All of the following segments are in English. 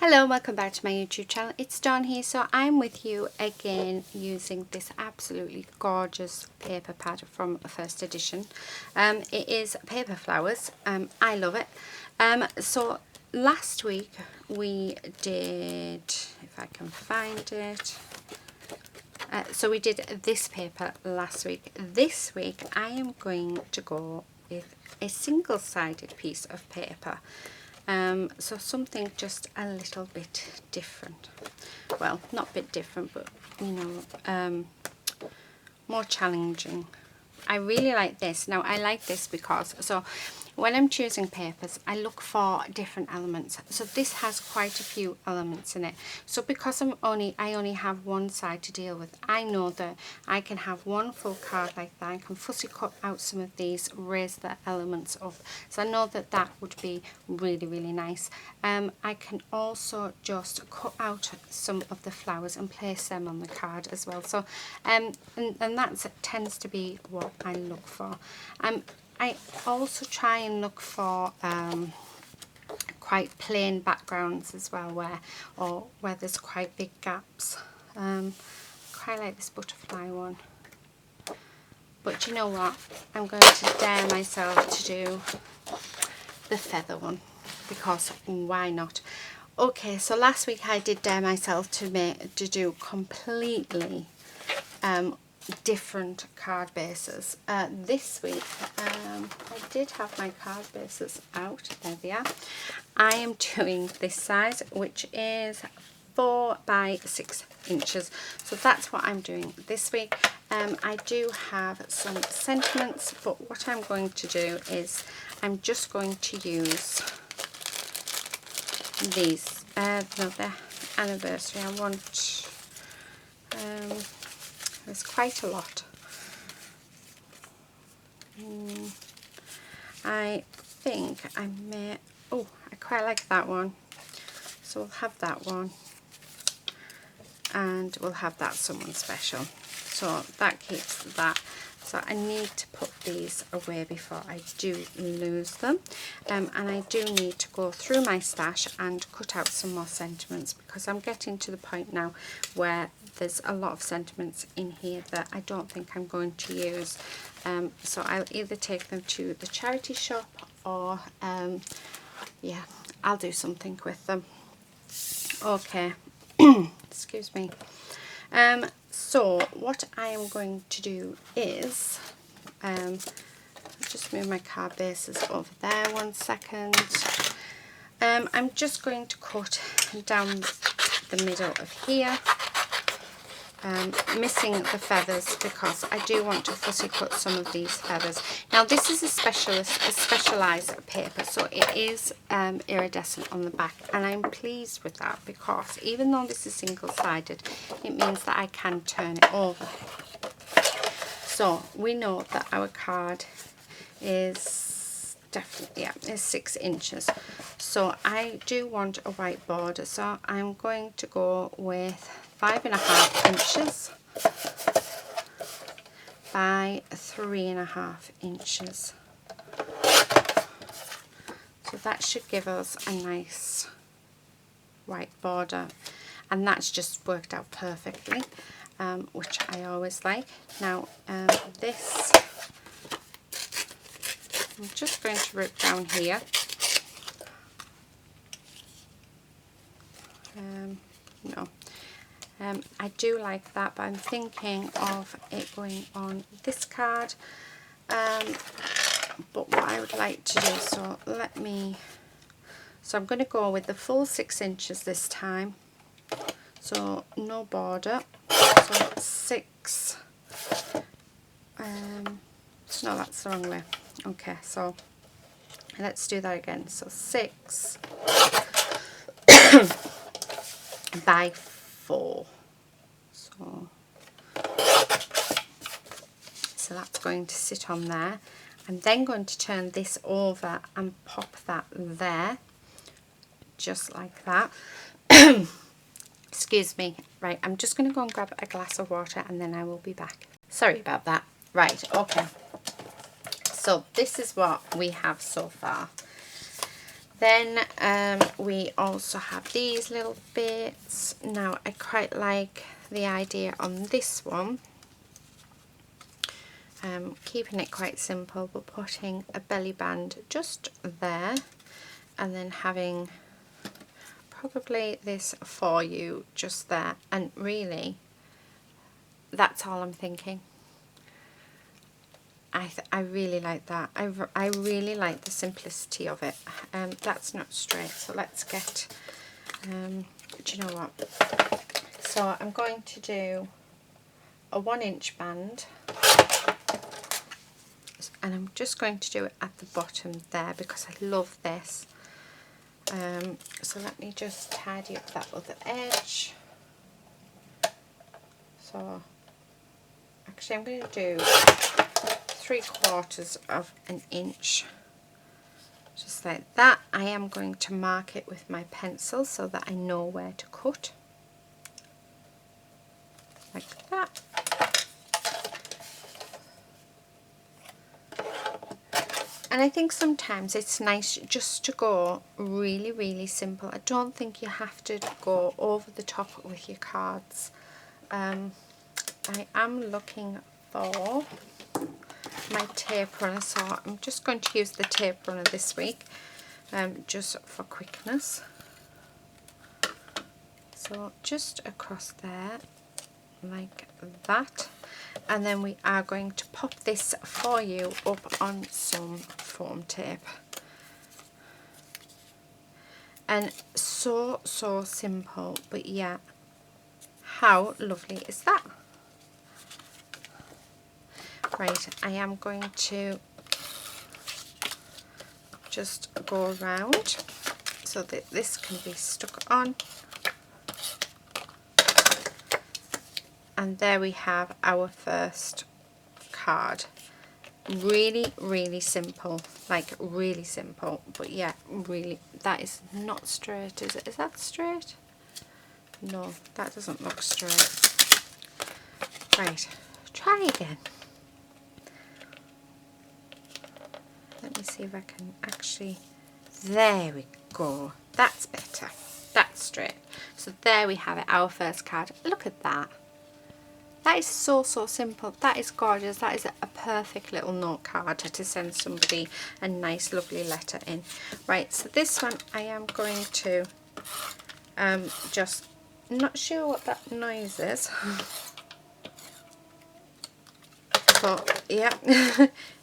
Hello, welcome back to my YouTube channel. It's Dawn here. So I'm with you again using this absolutely gorgeous paper pad from First Edition. It is paper flowers. I love it. So last week we did, if I can find it, so we did this paper last week. This week I am going to go with a single-sided piece of paper. So something just a little bit different. Well, not a bit different, but you know, more challenging. I really like this. Now I like this because, so when I'm choosing papers, I look for different elements. So this has quite a few elements in it. So because I only have one side to deal with, I know that I can have one full card like that. I can fussy cut out some of these, raise the elements up. So I know that that would be really, really nice. I can also just cut out some of the flowers and place them on the card as well. So and that tends to be what I look for. I also try and look for quite plain backgrounds as well, where there's quite big gaps. Quite like this butterfly one. But you know what? I'm going to dare myself to do the feather one, because why not? Okay, so last week I did dare myself to do completely different card bases. This week I did have my card bases out. There they are. I am doing this size, which is 4 by 6 inches. So that's what I'm doing this week. I do have some sentiments, but what I'm going to do is I'm just going to use these. No, they're anniversary. I want there's quite a lot. I think I may, oh, I quite like that one. So we'll have that one. And we'll have that someone special. So that keeps that. So I need to put these away before I do lose them. And I do need to go through my stash and cut out some more sentiments, because I'm getting to the point now where there's a lot of sentiments in here that I don't think I'm going to use. So I'll either take them to the charity shop or, yeah, I'll do something with them. Okay, excuse me. So what I am going to do is, just move my card bases over there 1 second. I'm just going to cut down the middle of here, missing the feathers because I do want to fussy cut some of these feathers. Now this is a specialised paper, so it is iridescent on the back, and I'm pleased with that, because even though this is single-sided, it means that I can turn it over. So we know that our card is definitely, yeah, is 6 inches. So I do want a white border, so I'm going to go with 5.5 inches by 3.5 inches. So that should give us a nice white border, and that's just worked out perfectly, which I always like. Now this, I'm just going to rip down here. No. I do like that, but I'm thinking of it going on this card. But what I would like to do, so I'm going to go with the full 6 inches this time. So no border. So 6. No, that's the wrong way. Okay, so let's do that again. So 6 by 4. So that's going to sit on there. I'm then going to turn this over and pop that there, just like that. Excuse me. Right, I'm just going to go and grab a glass of water and then I will be back. Sorry about that. Right, okay. So this is what we have so far. Then we also have these little bits. Now I quite like the idea on this one, keeping it quite simple, but putting a belly band just there, and then having probably this for you just there, and really that's all I'm thinking. I really like that. I really like the simplicity of it. That's not straight, so let's get, do you know what? So I'm going to do a 1-inch band, and I'm just going to do it at the bottom there because I love this. So let me just tidy up that other edge. So actually I'm going to do 3/4 of an inch, just like that. I am going to mark it with my pencil so that I know where to cut, like that. And I think sometimes it's nice just to go really, really simple. I don't think you have to go over the top with your cards. I am looking for my tape runner, so I'm just going to use the tape runner this week, just for quickness. So just across there, like that. And then we are going to pop this for you up on some foam tape. And so simple, but yeah, how lovely is that? Right, I am going to just go around so that this can be stuck on. And there we have our first card. Really, really simple, like really simple, but yeah, really, that is not straight, is it? Is that straight? No, that doesn't look straight. Right, try again. Let me see if I can actually, there we go, that's better, that's straight. So there we have it, our first card. Look at that. That is so simple. That is gorgeous. That is a perfect little note card to send somebody a nice lovely letter in. Right, so this one I am going to just, not sure what that noise is, but yeah,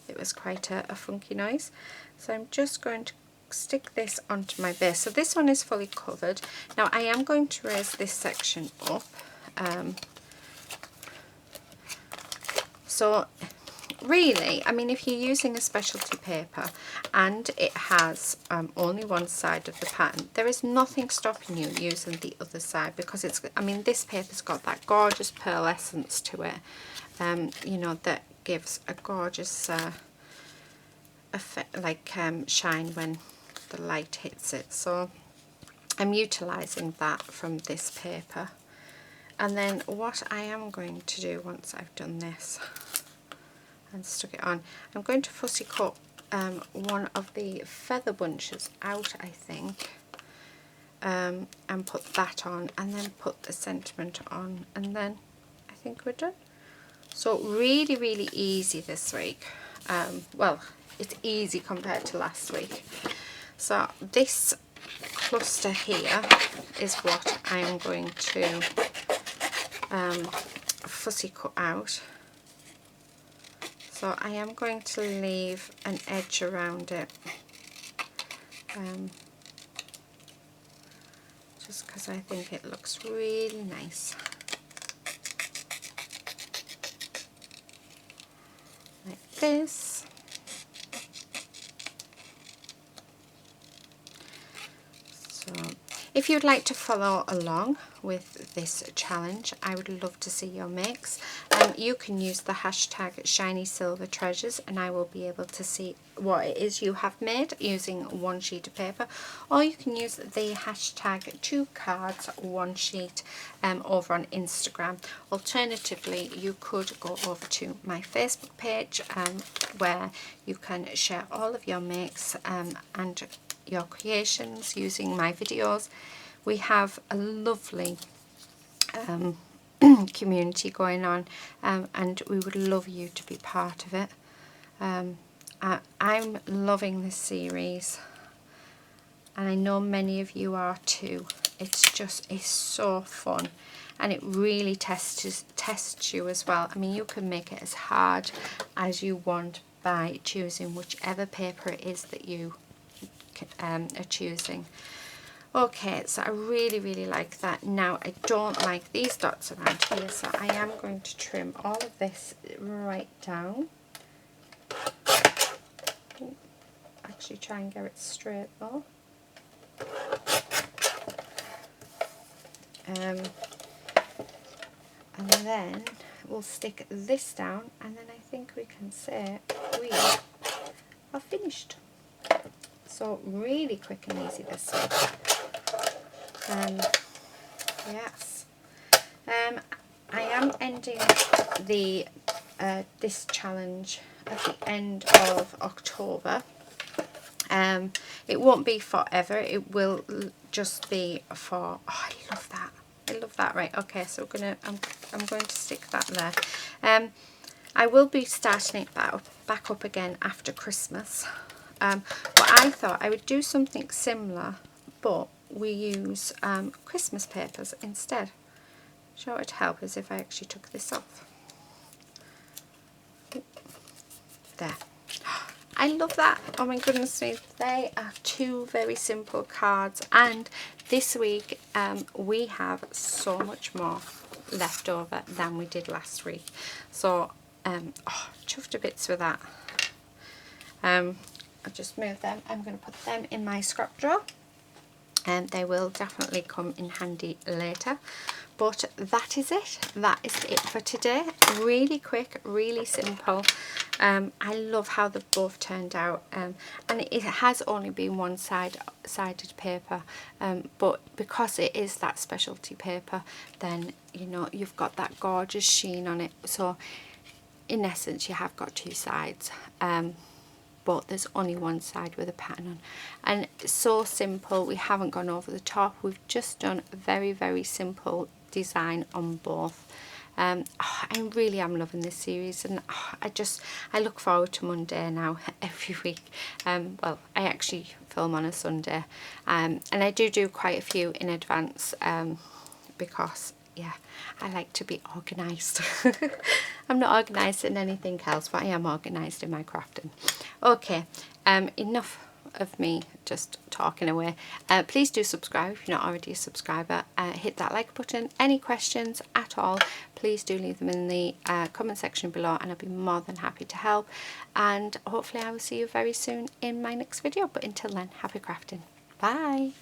it was quite a funky noise. So I'm just going to stick this onto my base. So this one is fully covered. Now I am going to raise this section up. So really, I mean, if you're using a specialty paper and it has only one side of the pattern, there is nothing stopping you using the other side, because it's, I mean, this paper's got that gorgeous pearlescence to it, you know, that gives a gorgeous effect, like shine when the light hits it. So I'm utilising that from this paper. And then what I am going to do once I've done this and stuck it on, I'm going to fussy cut one of the feather bunches out, I think, and put that on, and then put the sentiment on, and then I think we're done. So really, really easy this week. Well, it's easy compared to last week. So this cluster here is what I'm going to fussy cut out. So I am going to leave an edge around it, just because I think it looks really nice. Like this. So if you'd like to follow along with this challenge, I would love to see your makes. You can use the hashtag Shiny Silver Treasures, and I will be able to see what it is you have made using one sheet of paper, or you can use the hashtag 2 cards 1 sheet over on Instagram. Alternatively, you could go over to my Facebook page where you can share all of your makes and your creations using my videos. We have a lovely community going on, and we would love you to be part of it. I'm loving this series, and I know many of you are too. It's so fun, and it really tests you as well. I mean, you can make it as hard as you want by choosing whichever paper it is that you are choosing. Okay, so I really like that. Now I don't like these dots around here, so I am going to trim all of this right down. Actually try and get it straight though. And then we'll stick this down, and then I think we can say we are finished. So really quick and easy this one. Yes. I am ending the this challenge at the end of October. It won't be forever, it will just be for, oh, I love that. I love that. Right, okay, so I'm going to stick that there. I will be starting it back up again after Christmas. But I thought I would do something similar, but we use Christmas papers instead. So it would help is if I actually took this off. There. I love that. Oh my goodness me. They are two very simple cards, and this week we have so much more left over than we did last week. So chuffed to bits with that. I'll just move them. I'm going to put them in my scrap drawer, and they will definitely come in handy later. But that is it. That is it for today. Really quick, really simple. I love how they've both turned out, and it has only been one-sided paper, but because it is that specialty paper, then you know you've got that gorgeous sheen on it. So in essence you have got two sides, but there's only one side with a pattern on, and it's so simple. We haven't gone over the top. We've just done a very simple design on both. I really am loving this series, and I look forward to Monday now every week. Well, I actually film on a Sunday, and I do quite a few in advance, because yeah, I like to be organised. I'm not organised in anything else, but I am organised in my crafting. Okay, enough of me just talking away. Please do subscribe if you're not already a subscriber. Hit that like button. Any questions at all, please do leave them in the comment section below, and I'll be more than happy to help. And hopefully I will see you very soon in my next video. But until then, happy crafting. Bye.